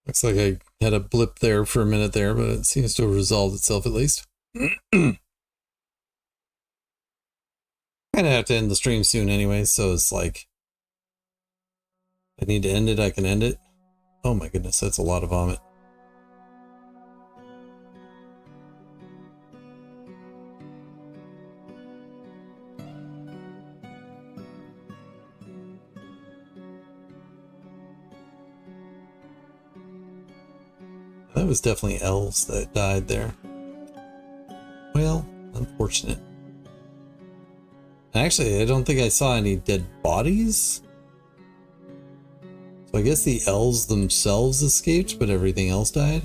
Looks like I had a blip there for a minute there, but it seems to have resolved itself at least. Gonna have to end the stream soon anyway, so it's like, if I need to end it, I can end it. Oh my goodness, that's a lot of vomit. That was definitely elves that died there. Well, unfortunate. Actually, I don't think I saw any dead bodies. So I guess the elves themselves escaped, but everything else died.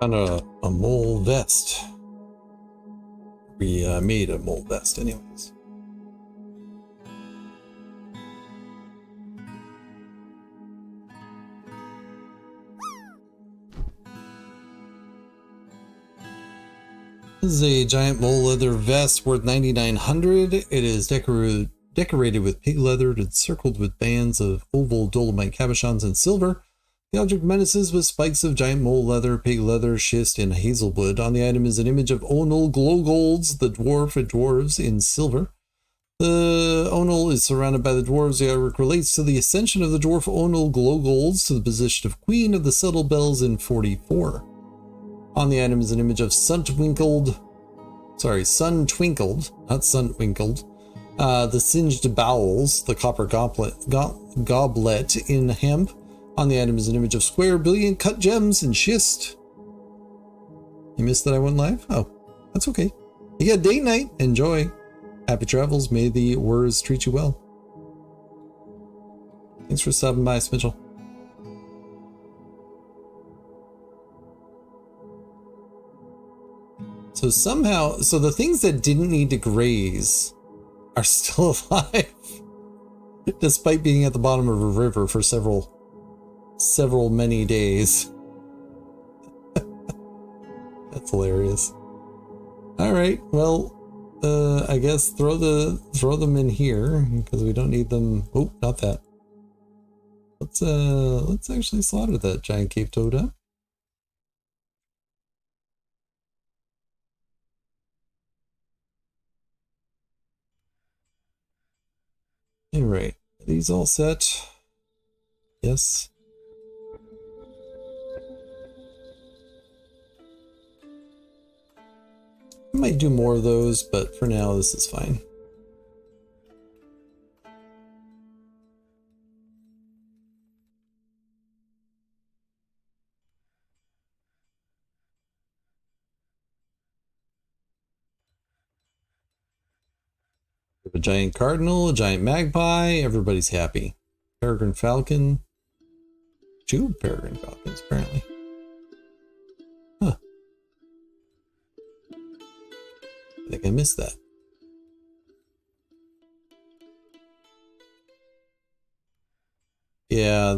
Found a mole vest. We made a mole vest anyways. This is a giant mole leather vest worth 9,900. It is decorated with pig leather and encircled with bands of oval dolomite cabochons in silver. The object menaces with spikes of giant mole leather, pig leather, schist, and hazelwood. On the item is an image of Onul Glowgolds, the dwarf and dwarves in silver. The Onul is surrounded by the dwarves. The artwork relates to the ascension of the dwarf Onul Glowgolds to the position of Queen of the Subtle Bells in 44. On the item is an image of sun twinkled, not sun-twinkled, the singed bowels, the copper goblet in hemp. On the item is an image of square, brilliant cut gems and schist. You missed that I went live? Oh, that's okay. You got date night. Enjoy. Happy travels. May the words treat you well. Thanks for stopping by, Mitchell. So somehow, the things that didn't need to graze are still alive, despite being at the bottom of a river for several many days. That's hilarious. All right, well, I guess throw them in here because we don't need them. Oh, not that. Let's actually slaughter that giant cave toad up. All right, are these all set? Yes. I might do more of those, but for now, this is fine. We have a giant cardinal, a giant magpie, everybody's happy. Peregrine falcon. 2 peregrine falcons, apparently. Huh. I think I missed that. Yeah,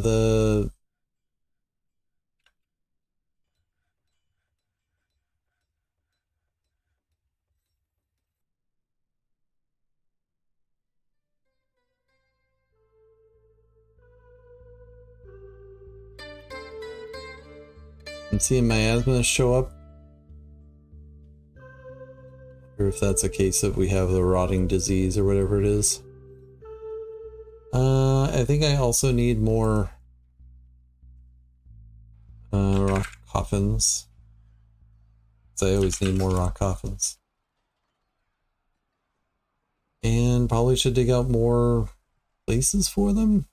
I'm seeing miasma show up. Or if that's a case of we have the rotting disease or whatever it is. I think I also need more Rock coffins. So I always need more rock coffins. And probably should dig out more places for them.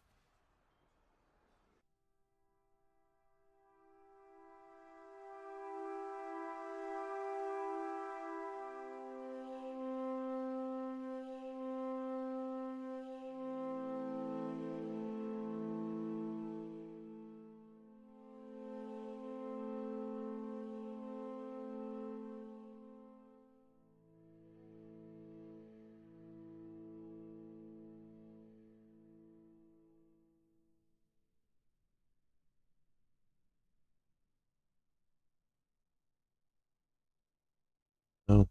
No.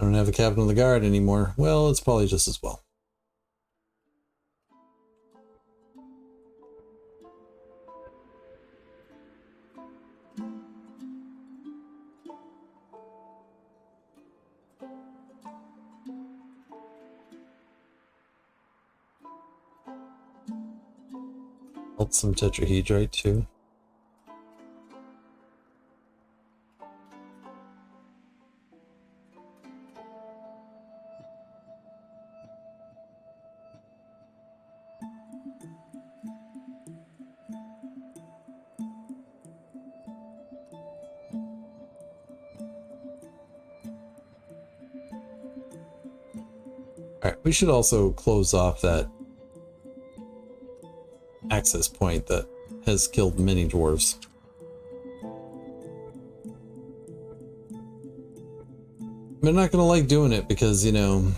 I don't have a captain of the guard anymore. Well, it's probably just as well. Some tetrahedrite too. Alright, we should also close off that access point that has killed many dwarves. They're not gonna like doing it because, you know,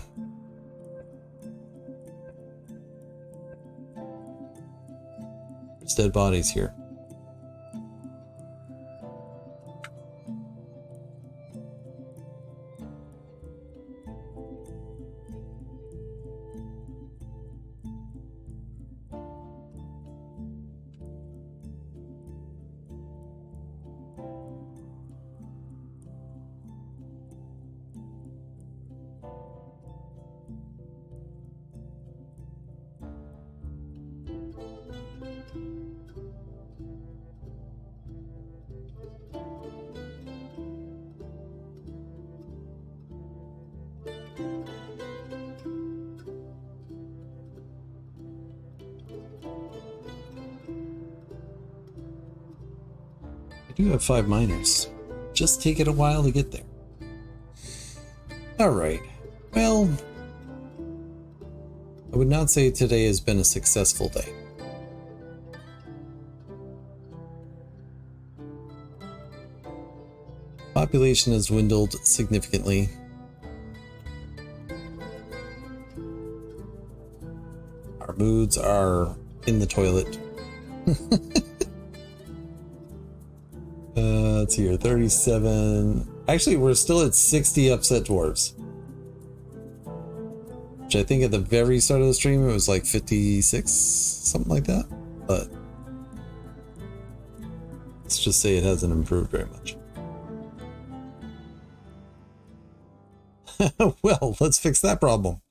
there's dead bodies here. I do have 5 miners. Just take it a while to get there. Alright, well, I would not say today has been a successful day. Population has dwindled significantly. Our moods are in the toilet. Let's see here, 37. Actually, we're still at 60 upset dwarves. Which I think at the very start of the stream, it was like 56, something like that. But let's just say it hasn't improved very much. Well, let's fix that problem.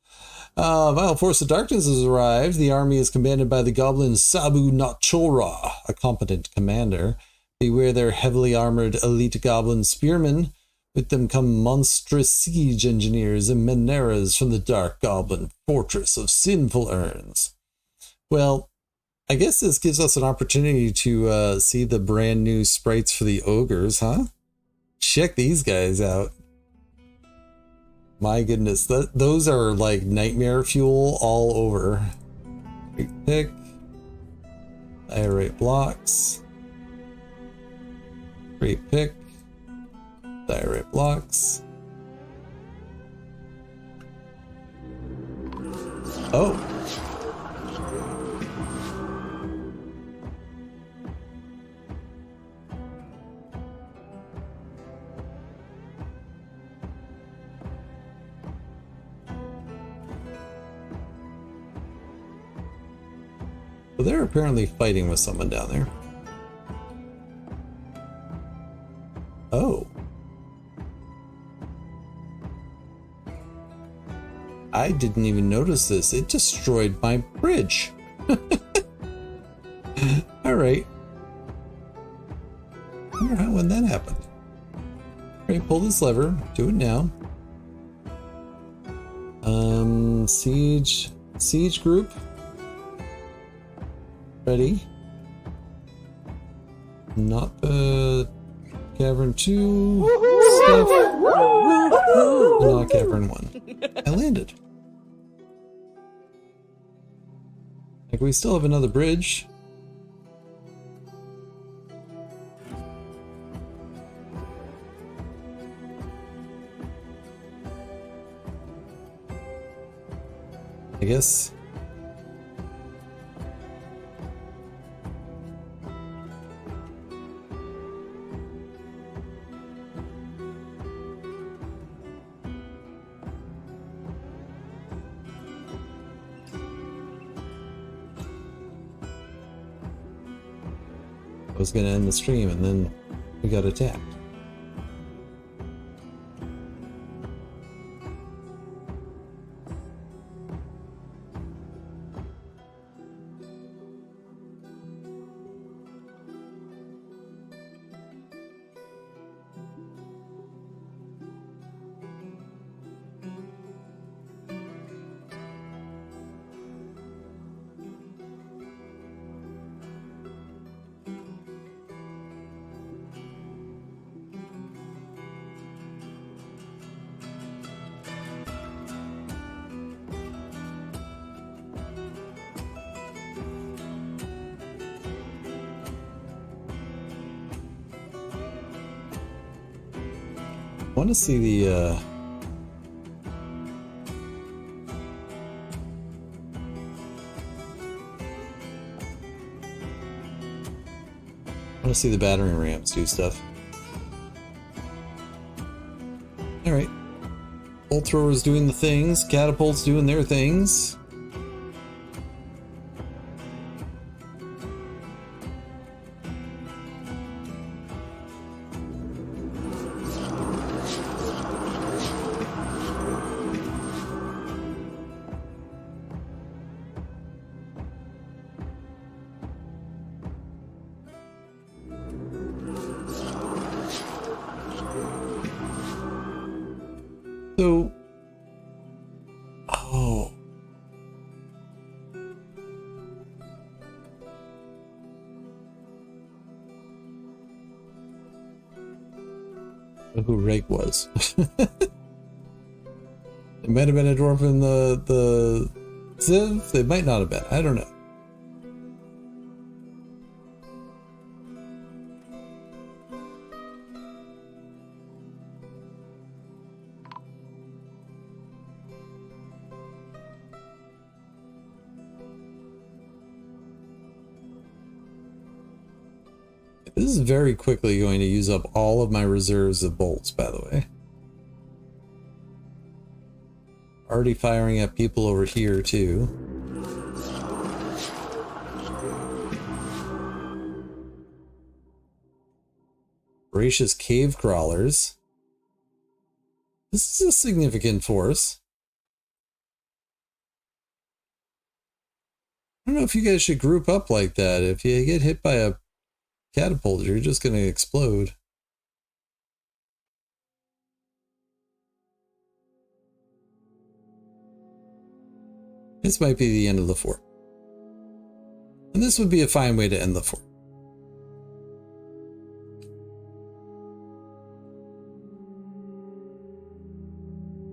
Vile Force of Darkness has arrived. The army is commanded by the goblin Sabu Nachora, a competent commander. Beware their heavily armored elite goblin spearmen. With them come monstrous siege engineers and Meneras from the dark goblin fortress of sinful urns. Well, I guess this gives us an opportunity to see the brand new sprites for the ogres, huh? Check these guys out. My goodness, those are like nightmare fuel all over. Great pick. Diorite blocks. Great pick. Diorite blocks. Oh. So they're apparently fighting with someone down there. Oh. I didn't even notice this. It destroyed my bridge. All right. Alright, pull this lever. Do it now. Siege group. Ready. Not Cavern 2 stuff. Not Cavern 1. I landed. Like, we still have another bridge. I guess. I was going to end the stream and then we got attacked. I want to see the I want to see the battering rams do stuff. All right, bolt throwers doing the things, catapults doing their things. So, oh. Who Rake was. It might have been a dwarf in the Civ. They might not have been. I don't know. This is very quickly going to use up all of my reserves of bolts, by the way. Already firing at people over here, too. Voracious cave crawlers. This is a significant force. I don't know if you guys should group up like that. If you get hit by a catapult, you're just going to explode. This might be the end of the fort. And this would be a fine way to end the fort.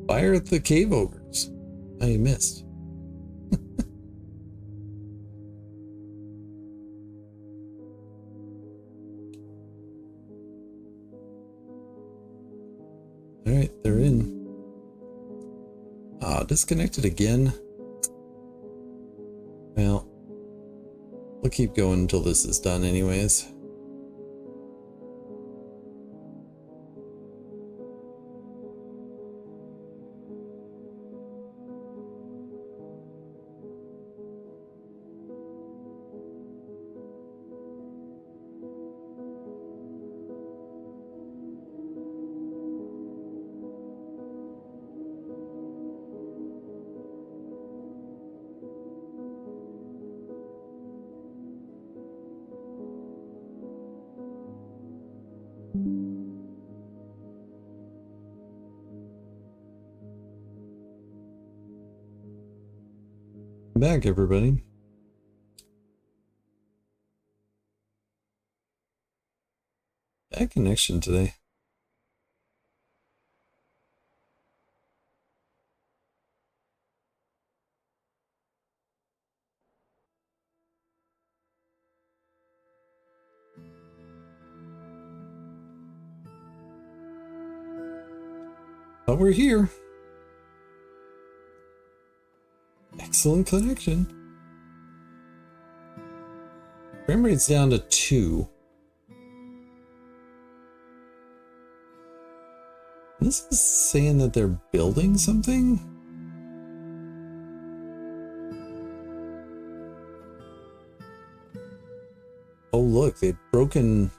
Fire at the cave ogres. Oh, you missed. Alright, they're in. Ah, disconnected again. Well, we'll keep going until this is done anyways. Back, everybody. Bad connection today. But we're here. Excellent connection. Frame rate's down to 2. This is saying that they're building something? Oh look, they've broken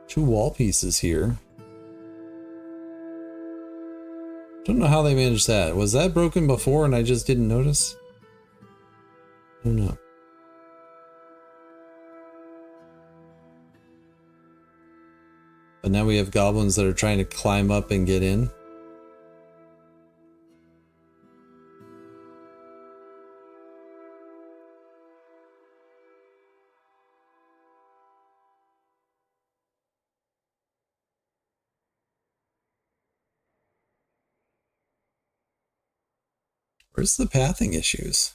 2 wall pieces here. Don't know how they managed that. Was that broken before and I just didn't notice? I don't know. But now we have goblins that are trying to climb up and get in. Where's the pathing issues?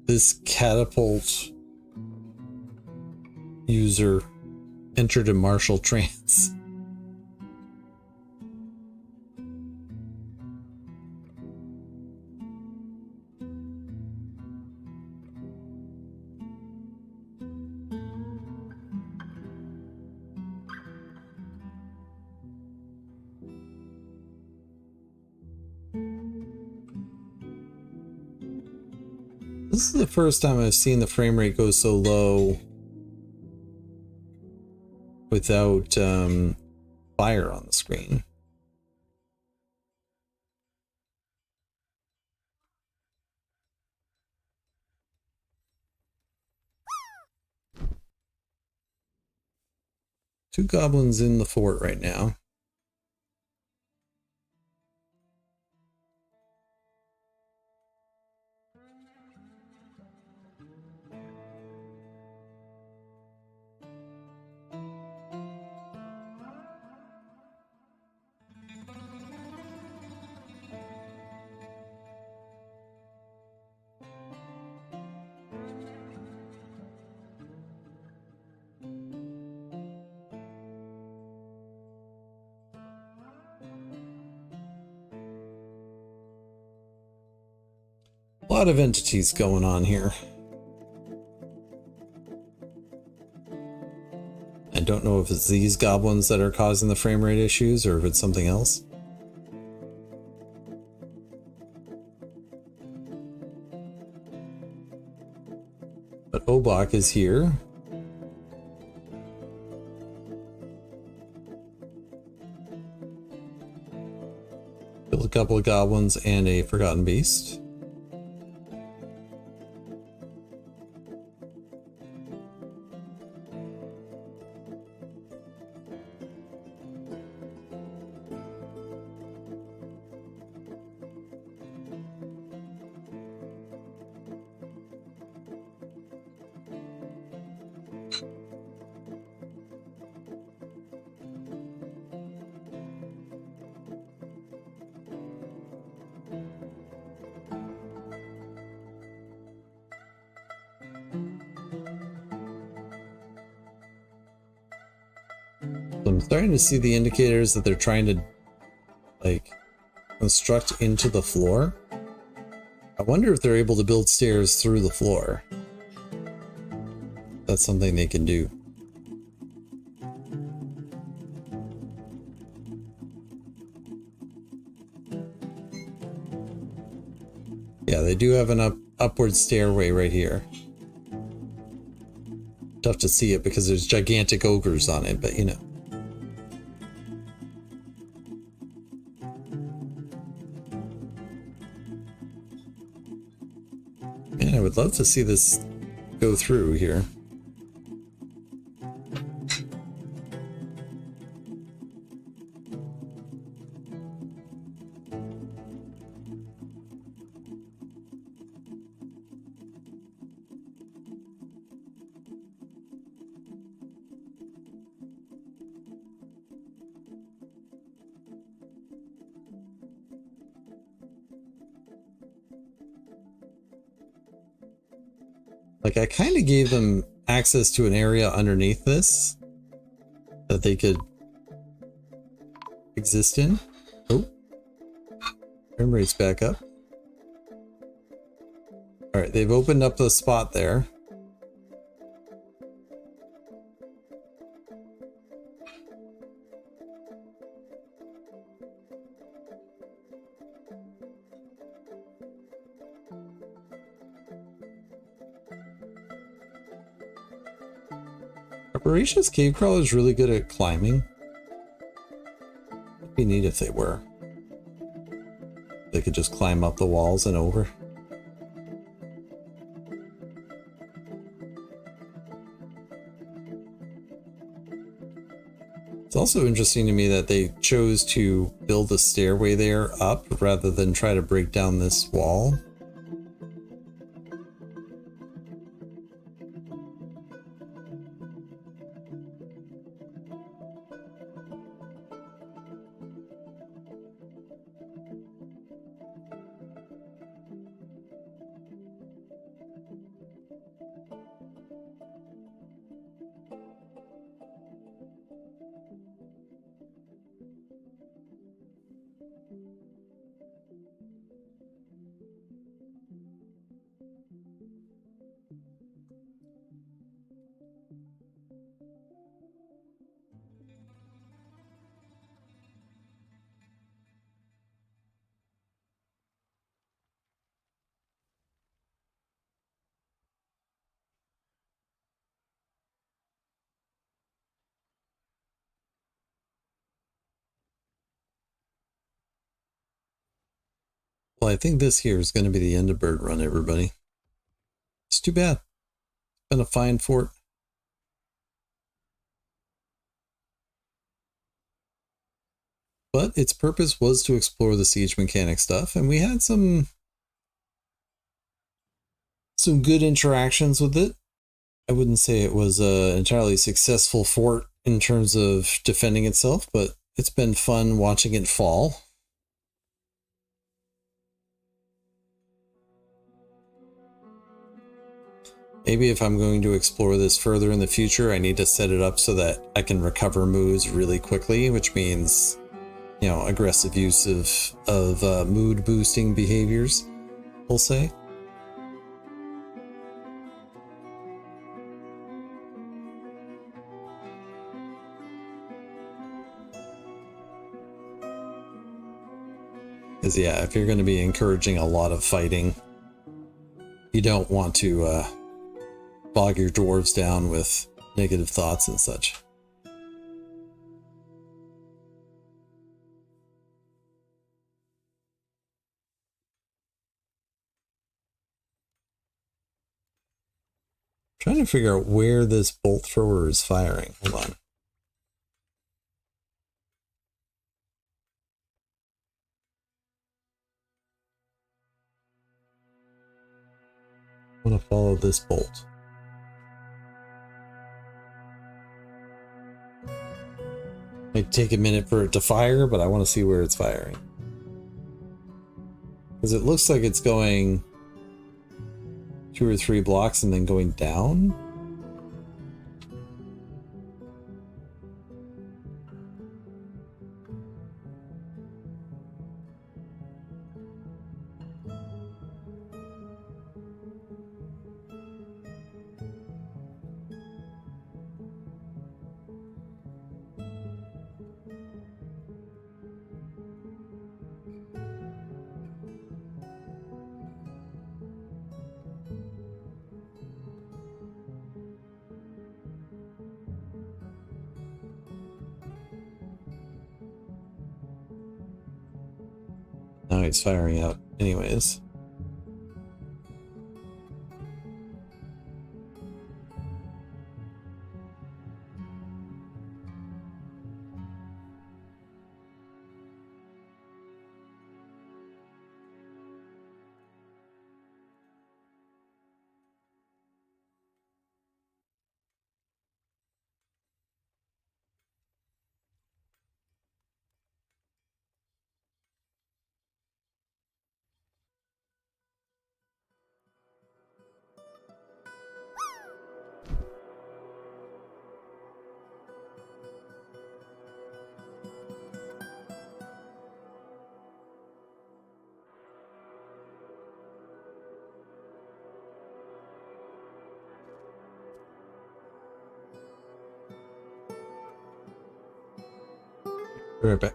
This catapult user entered a martial trance. This is the first time I've seen the frame rate go so low without fire on the screen. Two goblins in the fort right now. A lot of entities going on here. I don't know if it's these goblins that are causing the frame rate issues or if it's something else. But Obak is here. Killed a couple of goblins and a forgotten beast. I'm starting to see the indicators that they're trying to, like, construct into the floor. I wonder if they're able to build stairs through the floor. That's something they can do. do have an upward stairway right here. Tough to see it because there's gigantic ogres on it, but you know. Man, I would love to see this go through here. Like, I kind of gave them access to an area underneath this that they could exist in. Oh, frame rate's back up. All right, they've opened up the spot there. Voracious cave crawler is really good at climbing. It'd be neat if they were. They could just climb up the walls and over. It's also interesting to me that they chose to build a stairway there up rather than try to break down this wall. Well, I think this here is going to be the end of Birdrun, everybody. It's too bad. It's been a fine fort. But its purpose was to explore the siege mechanic stuff, and we had some good interactions with it. I wouldn't say it was an entirely successful fort in terms of defending itself, but it's been fun watching it fall. Maybe if I'm going to explore this further in the future, I need to set it up so that I can recover moves really quickly, which means, you know, aggressive use of mood boosting behaviors, we'll say. Because yeah, if you're going to be encouraging a lot of fighting, you don't want to bog your dwarves down with negative thoughts and such. Trying to figure out where this bolt thrower is firing. Hold on. I want to follow this bolt. Might take a minute for it to fire, but I want to see where it's firing. Because it looks like it's going 2 or 3 blocks and then going down. dynamite's firing out anyways. Be right back.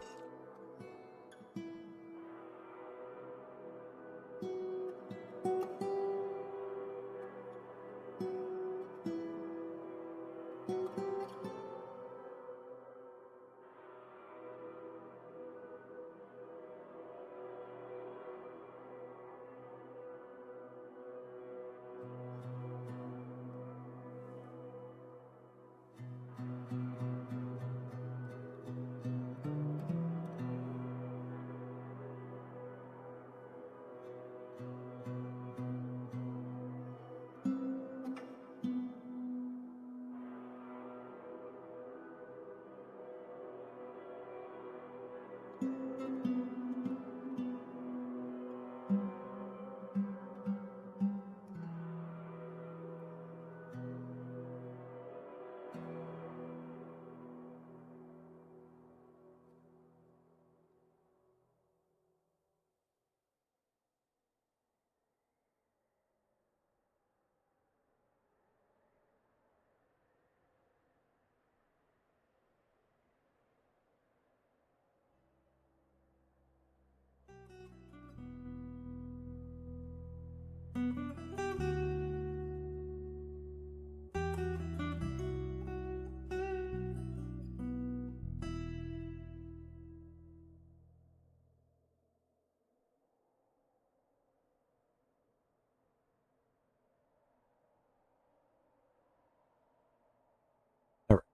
All right.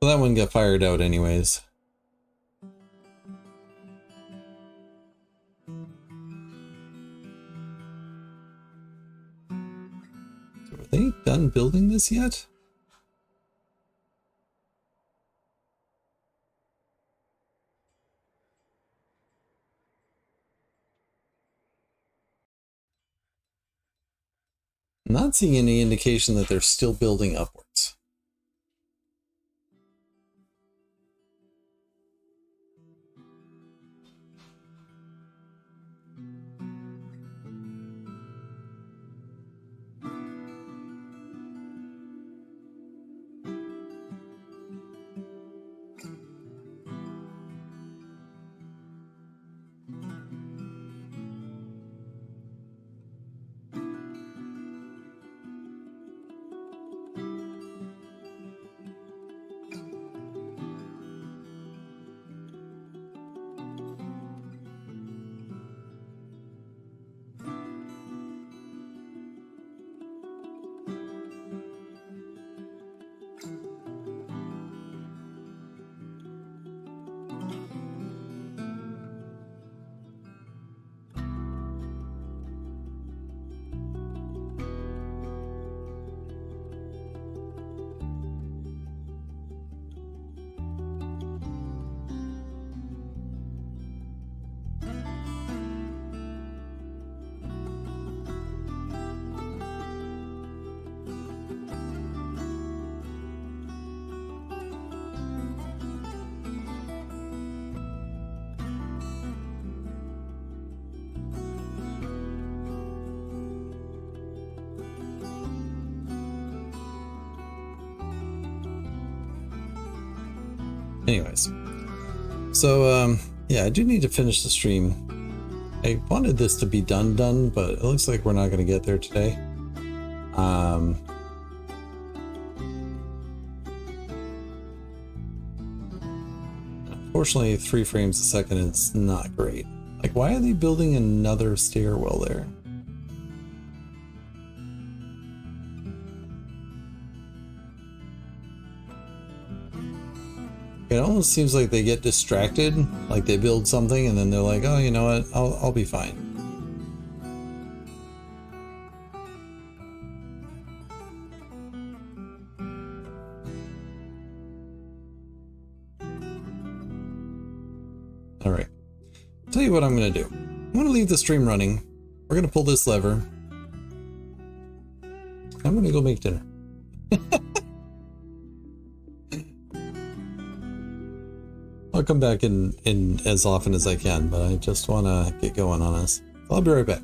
Well, that one got fired out anyways. So are they done building this yet? I'm not seeing any indication that they're still building upwards. Anyways, so yeah, I do need to finish the stream. I wanted this to be done, but it looks like we're not going to get there today. Unfortunately, 3 frames a second is not great. Like, why are they building another stairwell there? It almost seems like they get distracted, like they build something and then they're like, oh, you know what, I'll be fine. All right, I'll tell you what I'm gonna do. I'm gonna leave the stream running. We're gonna pull this lever. I'm gonna go make dinner. I'll come back in as often as I can, but I just want to get going on this. I'll be right back.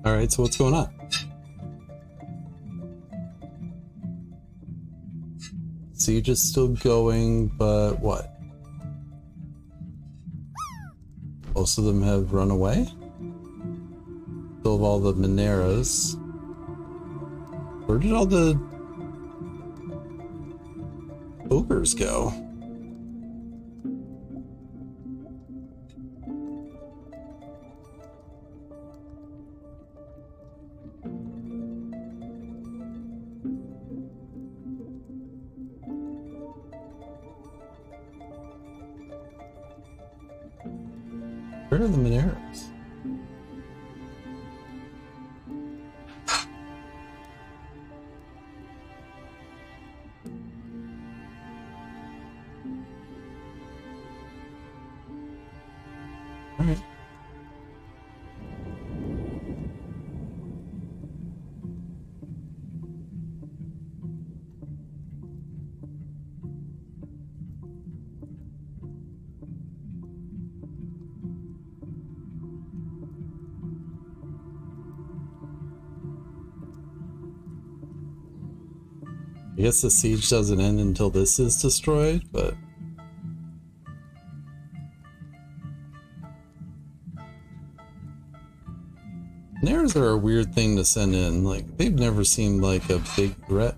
All right, so what's going on? Siege is still going, but what? Most of them have run away? Still have all the Mineras. Where did all the ogres go? Where are the Mineras? All right. I guess the siege doesn't end until this is destroyed, but Nares are a weird thing to send in. Like, they've never seemed like a big threat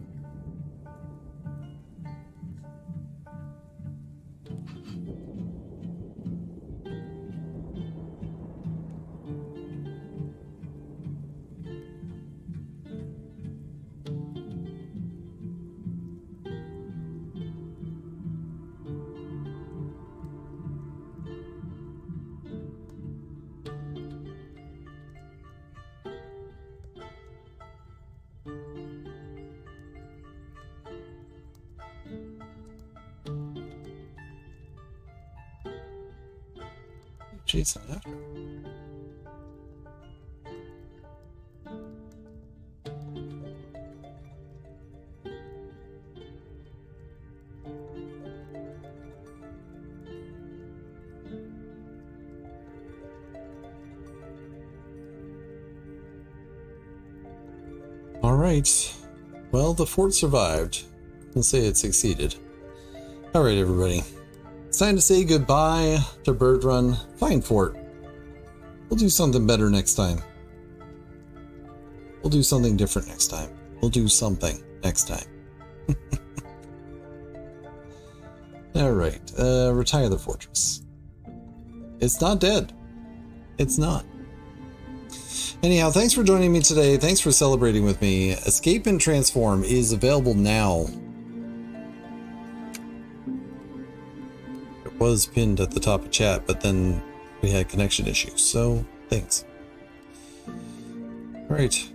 Chasing after. All right. Well, the fort survived. I'll say it succeeded. All right, everybody. It's time to say goodbye to Birdrun. Fine fort. We'll do something better next time. We'll do something different next time. We'll do something next time. All right. Retire the fortress. It's not dead. It's not. Anyhow, thanks for joining me today. Thanks for celebrating with me. Escape and Transform is available now. It was pinned at the top of chat, but then we had connection issues, so thanks. All right.